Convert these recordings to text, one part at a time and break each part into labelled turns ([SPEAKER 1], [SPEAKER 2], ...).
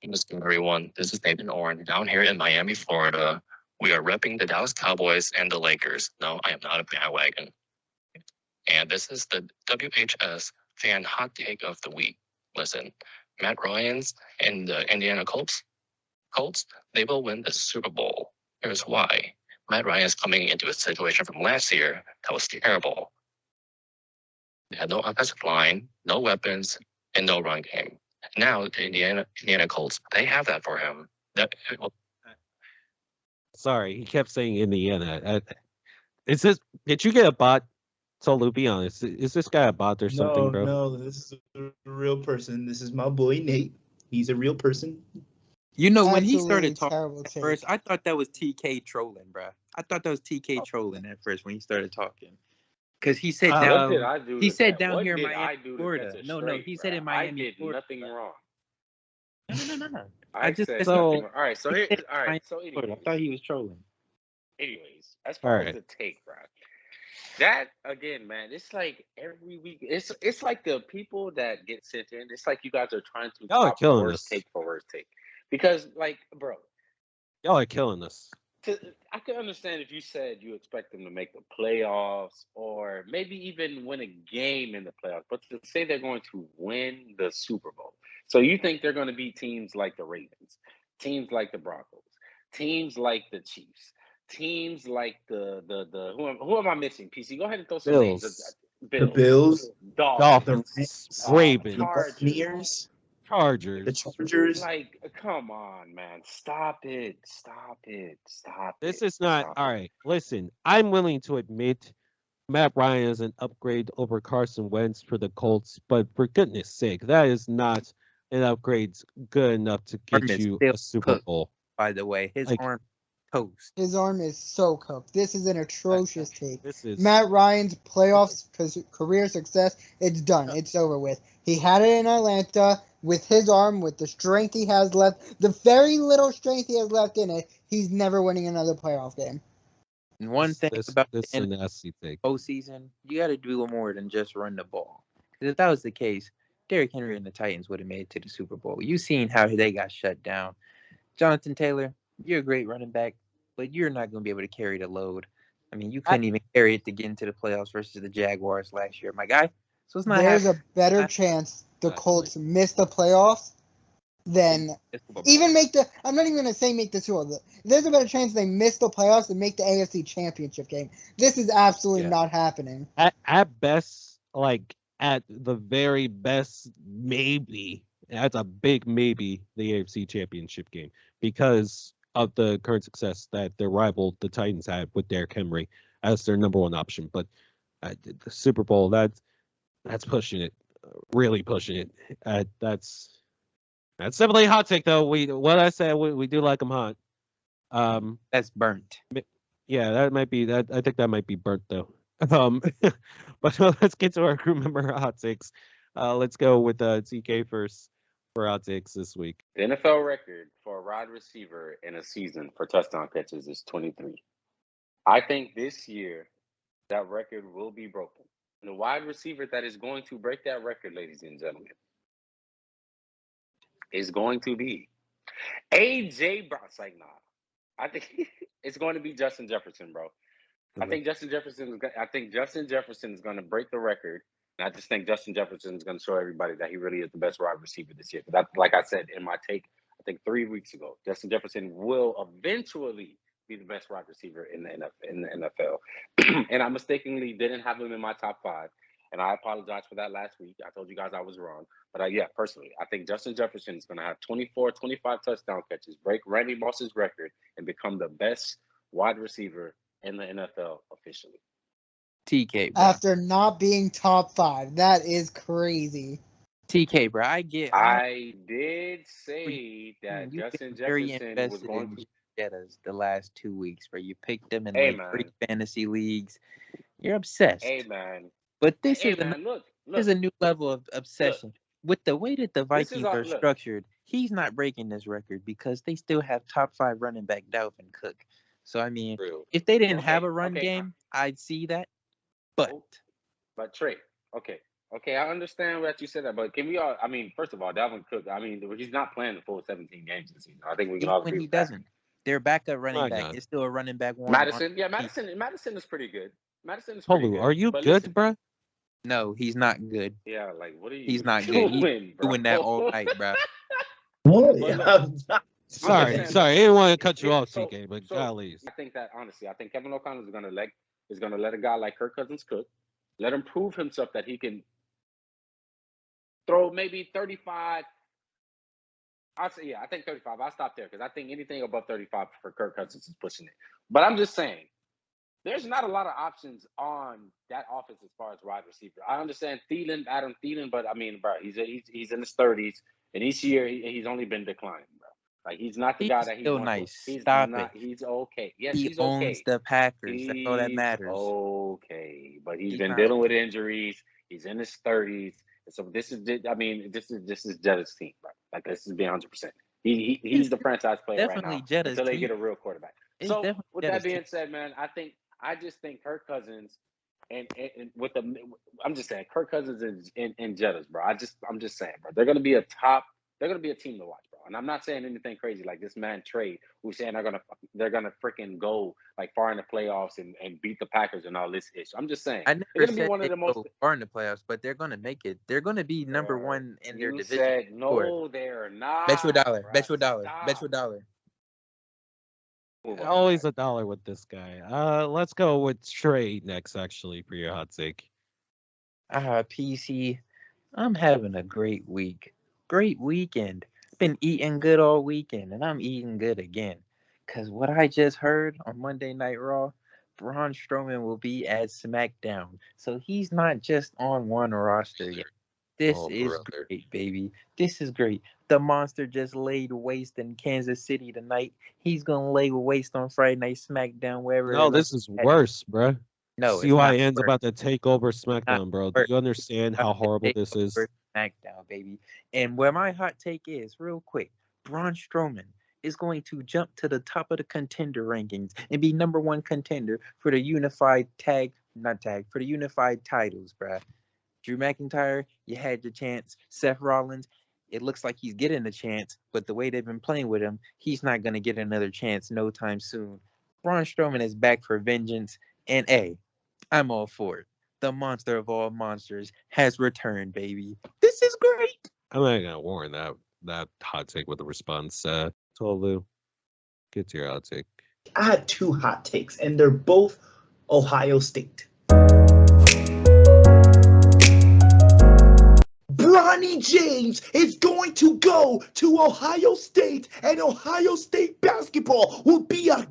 [SPEAKER 1] Welcome, everyone. This is Nathan Oren down here in Miami, Florida. We are repping the Dallas Cowboys and the Lakers. No, I am not a bandwagon. And this is the WHS fan hot take of the week. Listen, Matt Ryan's and the Indiana Colts, they will win the Super Bowl. Here's why. Matt Ryan is coming into a situation from last year that was terrible. They had no offensive line, no weapons, and no run game. Now the Indiana Colts, they have that for him.
[SPEAKER 2] Sorry, he kept saying Indiana. Is this? Did you get a bot? Tolu, be honest. Is this guy a bot or something, bro?
[SPEAKER 3] No, this is a real person. This is my boy Nate. He's a real person.
[SPEAKER 4] You know, when he started talking at first, I thought that was TK trolling, bro. I thought that was TK trolling at first when he started talking. Because he said down,
[SPEAKER 5] what did I do
[SPEAKER 4] he said
[SPEAKER 5] that?
[SPEAKER 4] down
[SPEAKER 5] What
[SPEAKER 4] here in
[SPEAKER 5] did
[SPEAKER 4] Miami,
[SPEAKER 5] I do
[SPEAKER 4] Florida.
[SPEAKER 5] to
[SPEAKER 4] No,
[SPEAKER 5] straight,
[SPEAKER 4] he
[SPEAKER 5] bro?
[SPEAKER 4] said in Miami,
[SPEAKER 5] I did
[SPEAKER 4] Florida.
[SPEAKER 5] nothing wrong.
[SPEAKER 4] No.
[SPEAKER 5] I
[SPEAKER 4] just
[SPEAKER 5] said
[SPEAKER 4] said
[SPEAKER 5] nothing wrong. All right, so
[SPEAKER 4] he
[SPEAKER 5] here,
[SPEAKER 4] said
[SPEAKER 5] all right,
[SPEAKER 4] Miami,
[SPEAKER 5] so
[SPEAKER 4] Florida. I
[SPEAKER 5] anyways,
[SPEAKER 4] thought he was trolling.
[SPEAKER 5] as far
[SPEAKER 2] All
[SPEAKER 5] as
[SPEAKER 2] right.
[SPEAKER 5] the take, bro, that again, man, it's like every week. It's like the people that get sent in. It's like you guys are trying to
[SPEAKER 2] Y'all are
[SPEAKER 5] top
[SPEAKER 2] killing
[SPEAKER 5] worst
[SPEAKER 2] us.
[SPEAKER 5] take for worst take, because like, bro,
[SPEAKER 2] Y'all are killing us.
[SPEAKER 5] I can understand if you said you expect them to make the playoffs or maybe even win a game in the playoffs, but to say they're going to win the Super Bowl. So you think they're going to beat teams like the Ravens, teams like the Broncos, teams like the Chiefs, teams like the who am I missing? PC, go ahead and throw some names.
[SPEAKER 2] Bills.
[SPEAKER 3] The Bills,
[SPEAKER 2] Dolphins,
[SPEAKER 3] the
[SPEAKER 2] Ravens,
[SPEAKER 3] Buccaneers,
[SPEAKER 2] Chargers.
[SPEAKER 3] the Chargers.
[SPEAKER 5] Like, come on, man. Stop it.
[SPEAKER 2] This is not all right. Listen, I'm willing to admit Matt Ryan is an upgrade over Carson Wentz for the Colts, but for goodness sake, that is not an upgrade good enough to get you a Super Bowl.
[SPEAKER 4] By the way, his arm toast.
[SPEAKER 6] His arm is so cooked. This is an atrocious take.
[SPEAKER 2] This is
[SPEAKER 6] Matt Ryan's playoffs career success. It's done. It's over with. He had it in Atlanta with his arm, with the strength he has left, the very little strength he has left in it. He's never winning another playoff game.
[SPEAKER 4] And one thing about
[SPEAKER 2] this
[SPEAKER 4] the
[SPEAKER 2] is a nasty take.
[SPEAKER 4] postseason, you got to do more than just run the ball. Because if that was the case, Derrick Henry and the Titans would have made it to the Super Bowl. You've seen how they got shut down. Jonathan Taylor, you're a great running back, but you're not going to be able to carry the load. I mean, you couldn't even carry it to get into the playoffs versus the Jaguars last year, my guy. So it's not.
[SPEAKER 6] There's a better chance the Colts miss the playoffs than even make the. I'm not even going to say make the Super Bowl. There's a better chance they miss the playoffs and make the AFC Championship game. This is absolutely not happening.
[SPEAKER 2] At best, like at the very best, maybe that's a big maybe the AFC Championship game because of the current success that their rival the Titans had with Derrick Henry as their number one option. But the Super Bowl, that's pushing it, really pushing it. That's definitely a hot take, though. What I said, we do like them hot.
[SPEAKER 4] That's burnt.
[SPEAKER 2] Yeah, that might be that. I think that might be burnt though. But let's get to our crew member hot takes. Let's go with TK first for hot takes this week.
[SPEAKER 5] The NFL record for a wide receiver in a season for touchdown catches is 23. I think this year that record will be broken. And the wide receiver that is going to break that record, ladies and gentlemen, is going to be AJ Brown. It's like, nah. I think it's going to be Justin Jefferson, bro. I think Justin Jefferson is going to break the record. And I just think Justin Jefferson is going to show everybody that he really is the best wide receiver this year. But like I said in my take, I think 3 weeks ago, Justin Jefferson will eventually be the best wide receiver in the NFL. And I mistakenly didn't have him in my top 5. And I apologize for that last week. I told you guys I was wrong. But personally, I think Justin Jefferson is going to have 24, 25 touchdown catches, break Randy Moss's record, and become the best wide receiver in the NFL officially.
[SPEAKER 4] TK, bro.
[SPEAKER 6] After not being top 5, that is crazy.
[SPEAKER 4] TK, bro, I
[SPEAKER 5] did say that Justin Jefferson was going to
[SPEAKER 4] get us the last 2 weeks, where you picked him in 3 fantasy leagues. You're obsessed.
[SPEAKER 5] Hey, man.
[SPEAKER 4] But this is a new level of obsession. With the way that the Vikings are structured, he's not breaking this record because they still have top 5 running back Dalvin Cook. So, I mean, if they didn't have a run game, I'd see that. But
[SPEAKER 5] Trey, Okay, I understand that you said that, but can we all? I mean, first of all, Dalvin Cook. I mean, he's not playing the full 17 games this season. I think we can
[SPEAKER 4] Even
[SPEAKER 5] all
[SPEAKER 4] when
[SPEAKER 5] agree
[SPEAKER 4] he
[SPEAKER 5] with that.
[SPEAKER 4] doesn't, their backup running
[SPEAKER 2] My
[SPEAKER 4] back
[SPEAKER 2] God.
[SPEAKER 4] is still a running back one.
[SPEAKER 5] Madison, yeah, Madison is pretty good. Madison is pretty
[SPEAKER 2] Tolu,
[SPEAKER 5] good.
[SPEAKER 2] are you
[SPEAKER 5] But
[SPEAKER 2] good,
[SPEAKER 5] listen,
[SPEAKER 2] bruh?
[SPEAKER 4] No, he's not good.
[SPEAKER 5] yeah, like what are
[SPEAKER 4] He's
[SPEAKER 5] you
[SPEAKER 4] not good. He's
[SPEAKER 5] doing, bro?
[SPEAKER 4] doing that all night, bro.
[SPEAKER 3] What?
[SPEAKER 5] But look,
[SPEAKER 3] I'm not-
[SPEAKER 5] I'm just
[SPEAKER 2] Sorry,
[SPEAKER 5] saying,
[SPEAKER 2] sorry. I
[SPEAKER 5] bro.
[SPEAKER 2] didn't want to cut you
[SPEAKER 5] Yeah,
[SPEAKER 2] off, TK, but golly.
[SPEAKER 5] I think that honestly, I think Kevin O'Connell is gonna let a guy like Kirk Cousins cook, let him prove himself that he can throw maybe 35. I'll say, yeah, I think 35. I'll stop there because I think anything above 35 for Kirk Cousins is pushing it. But I'm just saying, there's not a lot of options on that offense as far as wide receiver. I understand Adam Thielen, but I mean, bro, he's in his 30s, and each year he's only been declining, bro. Like he's not the
[SPEAKER 4] He's
[SPEAKER 5] guy that he's
[SPEAKER 4] still
[SPEAKER 5] once was.
[SPEAKER 4] nice.
[SPEAKER 5] He's
[SPEAKER 4] Stop
[SPEAKER 5] not.
[SPEAKER 4] it.
[SPEAKER 5] He's okay. Yes,
[SPEAKER 4] He
[SPEAKER 5] he's
[SPEAKER 4] owns
[SPEAKER 5] okay.
[SPEAKER 4] the Packers. That's all that
[SPEAKER 5] He's
[SPEAKER 4] matters.
[SPEAKER 5] okay, but he's
[SPEAKER 4] He's
[SPEAKER 5] been
[SPEAKER 4] not
[SPEAKER 5] dealing
[SPEAKER 4] okay.
[SPEAKER 5] with injuries. He's in his 30s, and so this is. I mean, this is Jetta's team, bro. Like this is being 100%. He's the franchise player right now
[SPEAKER 4] Definitely Jetta's
[SPEAKER 5] until they
[SPEAKER 4] team.
[SPEAKER 5] get a real quarterback.
[SPEAKER 4] It's
[SPEAKER 5] So
[SPEAKER 4] definitely
[SPEAKER 5] with that
[SPEAKER 4] Jetta's
[SPEAKER 5] being
[SPEAKER 4] team.
[SPEAKER 5] said, man, I just think Kirk Cousins and with the I'm just saying Kirk Cousins and Jettas, bro. I'm just saying, bro. They're gonna be a team to watch, bro. And I'm not saying anything crazy like this man trade who's saying they're gonna freaking go like far in the playoffs and beat the Packers and all this issue. I'm just saying
[SPEAKER 4] I
[SPEAKER 5] they're
[SPEAKER 4] never
[SPEAKER 5] gonna be
[SPEAKER 4] said
[SPEAKER 5] one of
[SPEAKER 4] they
[SPEAKER 5] the most.
[SPEAKER 4] go far in the playoffs, but they're gonna make it. They're gonna be number one in their
[SPEAKER 5] You
[SPEAKER 4] division.
[SPEAKER 5] said
[SPEAKER 4] Sure.
[SPEAKER 5] no, they're not.
[SPEAKER 4] Bet you a dollar.
[SPEAKER 5] Bro.
[SPEAKER 4] Bet you a dollar. Bet
[SPEAKER 5] Stop.
[SPEAKER 4] you a dollar.
[SPEAKER 5] Move on,
[SPEAKER 2] Always
[SPEAKER 5] guys.
[SPEAKER 2] a dollar with this guy. Let's go with Trey next, actually, for your hot take.
[SPEAKER 4] PC, I'm having a great week. Great weekend. Been eating good all weekend, and I'm eating good again. Because what I just heard on Monday Night Raw, Braun Strowman will be at SmackDown. So he's not just on one roster yet. This
[SPEAKER 2] Oh,
[SPEAKER 4] is
[SPEAKER 2] brother.
[SPEAKER 4] great, baby. This is great. The monster just laid waste in Kansas City tonight. He's going to lay waste on Friday Night SmackDown, wherever.
[SPEAKER 2] No, this is worse, bruh.
[SPEAKER 4] No, it's not
[SPEAKER 2] CYN's
[SPEAKER 4] worse.
[SPEAKER 2] about to take over
[SPEAKER 4] Not
[SPEAKER 2] SmackDown, bro. Do
[SPEAKER 4] worse.
[SPEAKER 2] you understand how horrible this is?
[SPEAKER 4] Take over SmackDown, baby. And where my hot take is, real quick, Braun Strowman is going to jump to the top of the contender rankings and be number one contender for the unified for the unified titles, bruh. Drew McIntyre, you had your chance. Seth Rollins, it looks like he's getting a chance, but the way they've been playing with him, he's not going to get another chance no time soon. Braun Strowman is back for vengeance, and I'm all for it. The monster of all monsters has returned, baby. This is great.
[SPEAKER 2] I'm not gonna warn that hot take with a response. Tolu, get to your hot take.
[SPEAKER 3] I had two hot takes, and they're both Ohio State. Bronny James is going to go to Ohio State, and Ohio State basketball will be a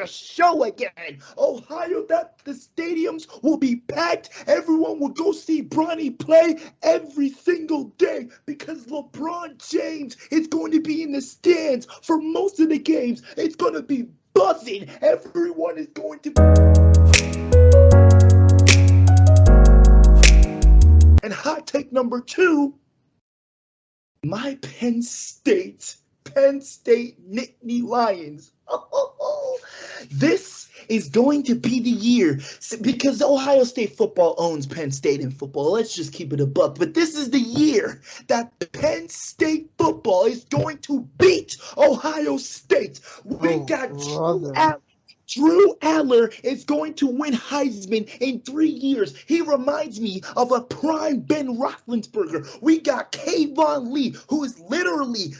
[SPEAKER 3] show again. Ohio, that the stadiums will be packed. Everyone will go see Bronny play every single day because LeBron James is going to be in the stands for most of the games. It's going to be buzzing. Everyone is going to. And hot take number two, my Penn State Nittany Lions. This is going to be the year because Ohio State football owns Penn State in football. Let's just keep it a buck. But this is the year that Penn State football is going to beat Ohio State. We got Drew Aller is going to win Heisman in 3 years. He reminds me of a prime Ben Roethlisberger. We got Kayvon Lee, who is literally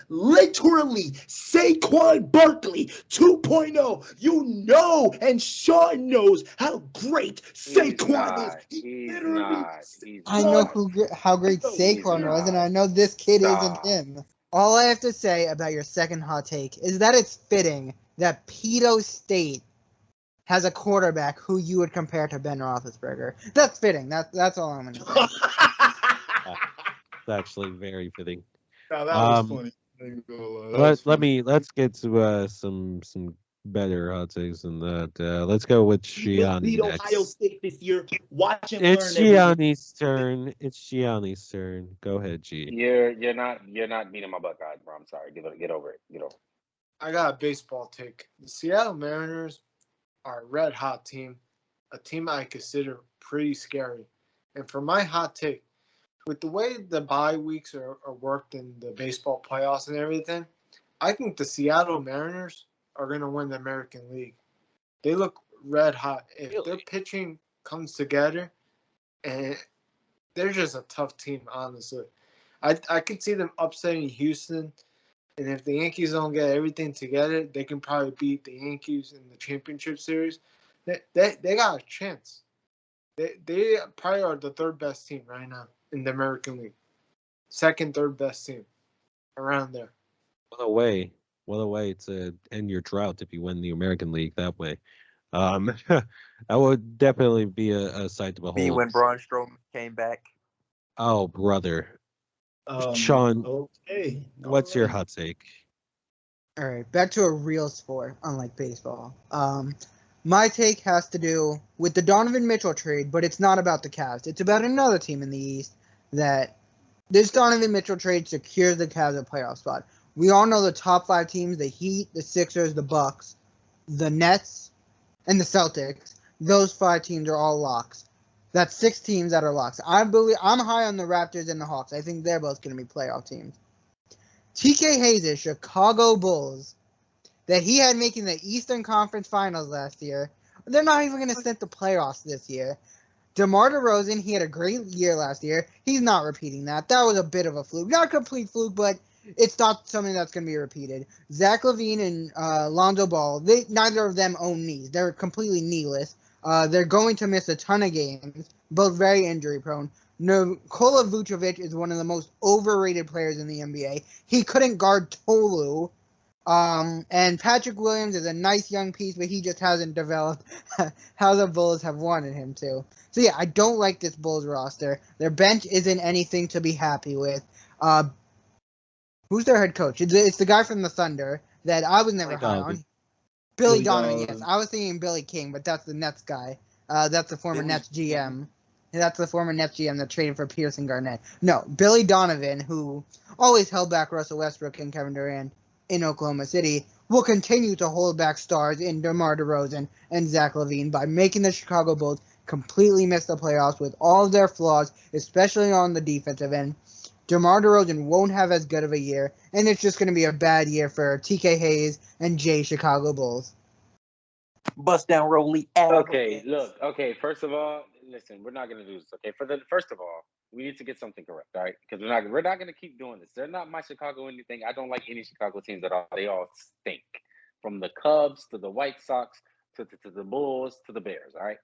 [SPEAKER 3] Saquon Barkley 2.0. You know, and Sean knows how great Saquon is.
[SPEAKER 5] He's not.
[SPEAKER 6] I know how great Saquon was, and I know this kid isn't him. All I have to say about your second hot take is that it's fitting that Pedo State has a quarterback who you would compare to Ben Roethlisberger. That's fitting. That's all I'm going to say.
[SPEAKER 2] It's actually very fitting.
[SPEAKER 3] Now that was funny.
[SPEAKER 2] Let's get to some better hot takes than that. Let's go with Gianni
[SPEAKER 3] beat
[SPEAKER 2] next.
[SPEAKER 3] Ohio State this year. Watch him
[SPEAKER 2] It's
[SPEAKER 3] learn.
[SPEAKER 2] Gianni's turn. It's Gianni's turn. Go ahead, G.
[SPEAKER 5] You're not beating my Buckeyes, bro. I'm sorry. Get over it. Get over it.
[SPEAKER 7] I got a baseball take. The Seattle Mariners are a red hot team, a team I consider pretty scary. And for my hot take, with the way the bye weeks are worked in the baseball playoffs and everything, I think the Seattle Mariners are going to win the American League. They look red hot. If their pitching comes together, and they're just a tough team, honestly. I could see them upsetting Houston, and if the Yankees don't get everything together, they can probably beat the Yankees in the championship series. They got a chance. They probably are the third best team right now in the American League. Second, third best team around there.
[SPEAKER 2] What a way to end your drought if you win the American League that way. That would definitely be a sight to
[SPEAKER 4] Be
[SPEAKER 2] behold.
[SPEAKER 4] when Braun Strowman came back.
[SPEAKER 2] Oh, brother. Sean,
[SPEAKER 3] Okay.
[SPEAKER 2] what's your
[SPEAKER 3] Alright.
[SPEAKER 2] hot take?
[SPEAKER 6] All right, back to a real sport, unlike baseball. My take has to do with the Donovan Mitchell trade, but it's not about the Cavs. It's about another team in the East that this Donovan Mitchell trade secures the Cavs a playoff spot. We all know the top 5 teams: the Heat, the Sixers, the Bucks, the Nets, and the Celtics. Those 5 teams are all locks. That's 6 teams that are locks. I'm high on the Raptors and the Hawks. I think they're both going to be playoff teams. TK Hayes' Chicago Bulls, that he had making the Eastern Conference Finals last year, they're not even going to send the playoffs this year. DeMar DeRozan, he had a great year last year. He's not repeating that. That was a bit of a fluke. Not a complete fluke, but it's not something that's going to be repeated. Zach LaVine and Lonzo Ball, neither of them own knees. They're completely kneeless. They're going to miss a ton of games, both very injury prone. Nikola Vucevic is one of the most overrated players in the NBA. He couldn't guard Tolu. And Patrick Williams is a nice young piece, but he just hasn't developed how the Bulls have wanted him to. So yeah, I don't like this Bulls roster. Their bench isn't anything to be happy with. Who's their head coach? It's the guy from the Thunder that I was never high on. Billy Donovan, yes. I was thinking Billy King, but that's the Nets guy. That's the former Nets GM. That's the former Nets GM that traded for Pierce and Garnett. No, Billy Donovan, who always held back Russell Westbrook and Kevin Durant in Oklahoma City, will continue to hold back stars in DeMar DeRozan and Zach LaVine by making the Chicago Bulls completely miss the playoffs with all of their flaws, especially on the defensive end. DeMar DeRozan won't have as good of a year, and it's just going to be a bad year for TK Hayes and Jay Chicago Bulls.
[SPEAKER 4] Bust down Rolly.
[SPEAKER 5] Okay, look. Okay, first of all, listen, we're not gonna do this. Okay, first of all, we need to get something correct, all right? Because we're not gonna keep doing this. They're not my Chicago anything. I don't like any Chicago teams at all. They all stink, from the Cubs to the White Sox to the Bulls to the Bears. All right.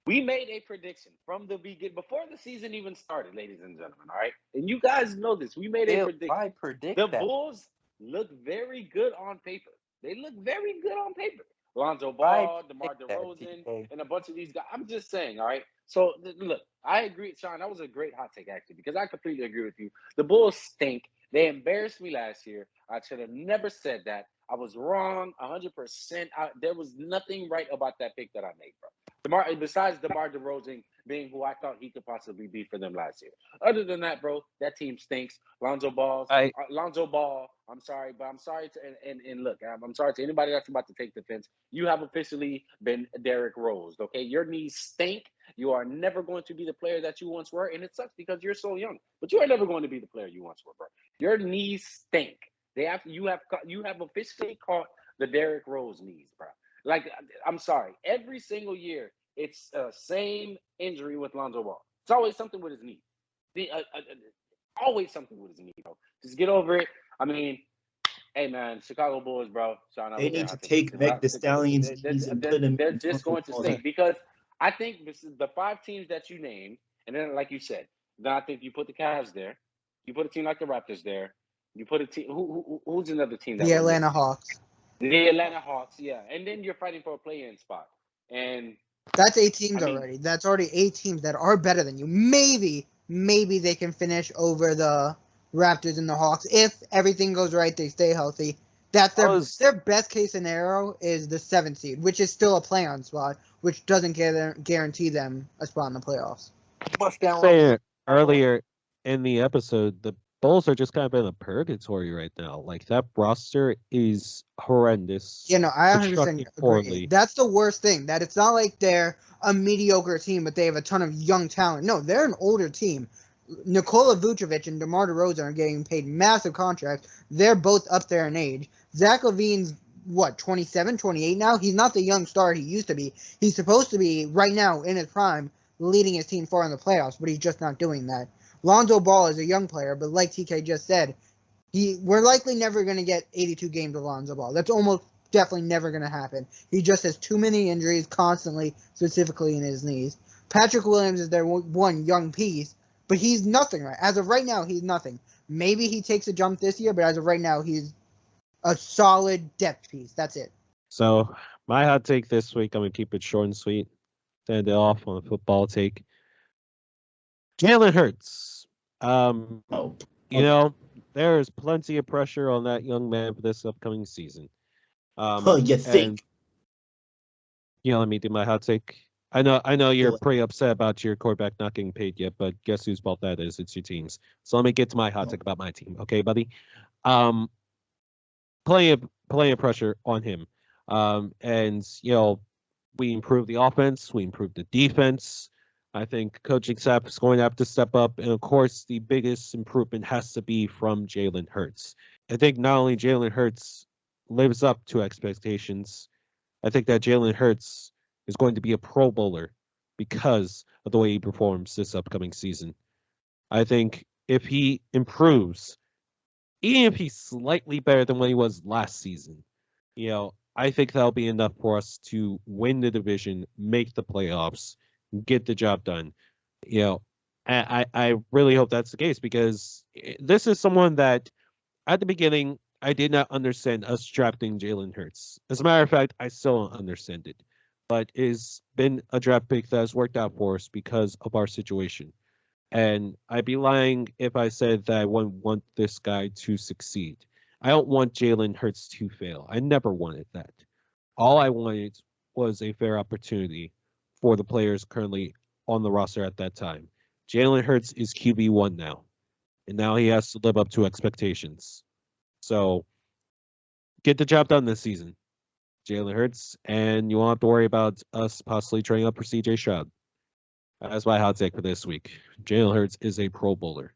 [SPEAKER 5] We made a prediction from the beginning, before the season even started, ladies and gentlemen. All right, and you guys know this. We made a prediction.
[SPEAKER 4] Why predict
[SPEAKER 5] The
[SPEAKER 4] that?
[SPEAKER 5] Bulls look very good on paper. They look very good on paper. Lonzo Ball, DeMar DeRozan, and a bunch of these guys. I'm just saying, all right? So, look, I agree, Sean. That was a great hot take, actually, because I completely agree with you. The Bulls stink. They embarrassed me last year. I should have never said that. I was wrong 100%. There was nothing right about that pick that I made, bro. Besides DeMar DeRozan being who I thought he could possibly be for them last year. Other than that, bro, that team stinks. Lonzo Ball. I'm sorry, but I'm sorry to and look, I'm sorry to anybody that's about to take the fence. You have officially been Derrick Rose. Okay, your knees stink. You are never going to be the player that you once were, and it sucks because you're so young. But you are never going to be the player you once were, bro. Your knees stink. You have officially caught the Derrick Rose knees, bro. Like, I'm sorry. Every single year, it's same injury with Lonzo Ball. It's always something with his knee. Always something with his knee, bro. Just get over it. I mean, hey, man, Chicago Bulls, bro. Sean,
[SPEAKER 3] They need to take Meg Thee Stallion's knees and put him
[SPEAKER 5] They're
[SPEAKER 3] in
[SPEAKER 5] just going to stink because I think this is the 5 teams that you named, and then, like you said, then I think you put the Cavs there. You put a team like the Raptors there. You put a team. Who's another team?
[SPEAKER 6] The Atlanta Hawks.
[SPEAKER 5] The Atlanta Hawks, yeah. And then you're fighting for a play-in spot. And
[SPEAKER 6] that's 8 teams already. That's already 8 teams that are better than you. Maybe they can finish over the Raptors and the Hawks if everything goes right. They stay healthy. That's their best case scenario is the 7th seed, which is still a play-on spot, which doesn't guarantee them a spot in the playoffs.
[SPEAKER 2] Saying earlier in the episode, the Bulls are just kind of in a purgatory right now. Like, that roster is horrendous.
[SPEAKER 6] You know, I 100%
[SPEAKER 2] constructed
[SPEAKER 6] agree.
[SPEAKER 2] poorly.
[SPEAKER 6] That's the worst thing. That it's not like they're a mediocre team, but they have a ton of young talent. No, they're an older team. Nikola Vucevic and DeMar DeRozan are getting paid massive contracts. They're both up there in age. Zach LaVine's, 27, 28 now? He's not the young star he used to be. He's supposed to be, right now, in his prime, leading his team far in the playoffs, but he's just not doing that. Lonzo Ball is a young player, but like TK just said, we're likely never going to get 82 games of Lonzo Ball. That's almost definitely never going to happen. He just has too many injuries constantly, specifically in his knees. Patrick Williams is their one young piece, but he's nothing right. As of right now, he's nothing. Maybe he takes a jump this year, but as of right now, he's a solid depth piece. That's it.
[SPEAKER 2] So my hot take this week, I'm going to keep it short and sweet. End it off on a football take. Jalen Hurts. You know, there is plenty of pressure on that young man for this upcoming season.
[SPEAKER 3] You think?
[SPEAKER 2] Let me do my hot take. I know you're pretty upset about your quarterback not getting paid yet, but guess whose fault that is? It's your team's. So let me get to my hot take about my team, okay, buddy? Plenty of pressure on him. And we improved the offense, we improved the defense. I think coaching staff is going to have to step up, and of course, the biggest improvement has to be from Jalen Hurts. I think not only Jalen Hurts lives up to expectations, I think that Jalen Hurts is going to be a Pro Bowler because of the way he performs this upcoming season. I think if he improves, even if he's slightly better than what he was last season, I think that'll be enough for us to win the division, make the playoffs, get the job done. I really hope that's the case, because this is someone that at the beginning I did not understand us drafting Jalen Hurts. As a matter of fact, I still don't understand it. But it's been a draft pick that has worked out for us because of our situation. And I'd be lying if I said that I wouldn't want this guy to succeed. I don't want Jalen Hurts to fail. I never wanted that. All I wanted was a fair opportunity for the players currently on the roster at that time. Jalen Hurts is QB1 now, and now he has to live up to expectations. So get the job done this season, Jalen Hurts, and you won't have to worry about us possibly trading up for CJ Stroud. That's my hot take for this week. Jalen Hurts is a Pro Bowler.